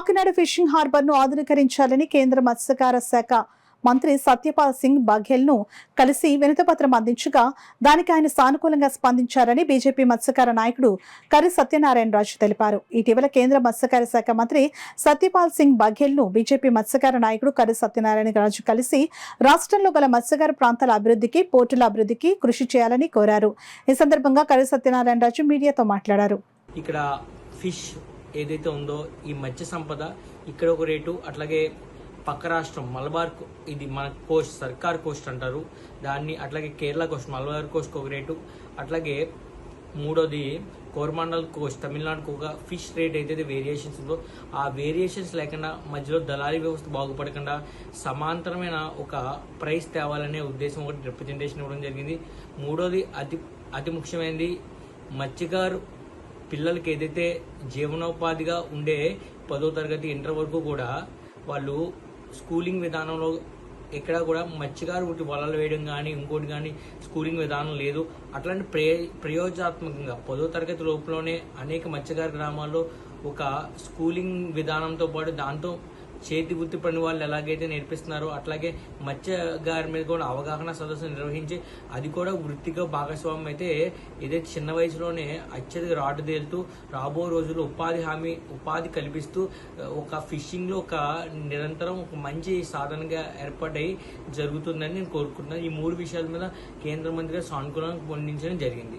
Kakinada fishing harbour ను ఆధునీకరించాలని కేంద్ర మత్స్యకార శాఖ మంత్రి సత్యపాల్ సింగ్ బఘెల్ ను కలిసి వినతిపత్రం అందించగా దానికి ఆయన సానుకూలంగా స్పందించారని బీజేపీ మత్స్యకార నాయకుడు కర్రి సత్యనారాయణ రాజు తెలిపారు. ఇటీవల కేంద్ర మత్స్యకార శాఖ మంత్రి సత్యపాల్ సింగ్ బఘెల్ ను బీజేపీ మత్స్యకార నాయకుడు కర్రి సత్యనారాయణ రాజు కలిసి రాష్ట్రంలో గల మత్స్యకార ప్రాంతాల అభివృద్ధికి, పోర్టుల అభివృద్ధికి కృషి చేయాలని కోరారు. ఈ సందర్భంగా కర్రి సత్యనారాయణ రాజు మీడియాతో మాట్లాడారు. ఇక్కడ ఫిష్ ఏదైతే ఉందో ఈ మత్స్య సంపద ఇక్కడ ఒక రేటు, అట్లాగే పక్క రాష్ట్రం మలబార్, ఇది మన కోస్ట్ సర్కార్ కోస్ట్ అంటారు దాన్ని, అట్లాగే కేరళ కోస్ట్ మలబార్ కోస్ట్ ఒక రేటు, అట్లాగే మూడోది కోరమాండల్ కోస్ట్ తమిళనాడుకు ఒక ఫిష్ రేట్ ఏదైతే వేరియేషన్స్ ఉందో ఆ వేరియేషన్స్ లేకుండా మధ్యలో దళారీ వ్యవస్థ బాగుపడకుండా సమాంతరమైన ఒక ప్రైస్ తేవాలనే ఉద్దేశం ఒకటి రిప్రజెంటేషన్ ఇవ్వడం జరిగింది. మూడోది అతి ముఖ్యమైనది మత్స్యకారు పిల్లలకి ఏదైతే జీవనోపాధిగా ఉండే 10వ తరగతి ఇంటర్ వరకు కూడా వాళ్ళు స్కూలింగ్ విధానంలో ఎక్కడా కూడా మత్స్యకారు వలలు వేయడం కానీ ఇంకోటి కానీ స్కూలింగ్ విధానం లేదు. అట్లాంటి ప్రయోజనాత్మకంగా 10వ తరగతి లోపులోనే అనేక మత్స్యకార గ్రామాల్లో ఒక స్కూలింగ్ విధానంతో పాటు దాంతో చేతి వృత్తి పని వాళ్ళు ఎలాగైతే నేర్పిస్తున్నారో అట్లాగే మత్స్యగారి మీద కూడా అవగాహన సదస్సు నిర్వహించి అది కూడా వృత్తిగా భాగస్వామ్యం అయితే ఏదైతే చిన్న వయసులోనే అత్యధిక రాటు తేలుతూ రాబో రోజుల్లో ఉపాధి కల్పిస్తూ ఒక ఫిషింగ్ లో ఒక నిరంతరం ఒక మంచి సాధనగా ఏర్పాటై జరుగుతుందని నేను కోరుకుంటున్నాను. ఈ 3 విషయాల మీద కేంద్ర మంత్రిగా సానుకూలంగా పొందించడం జరిగింది.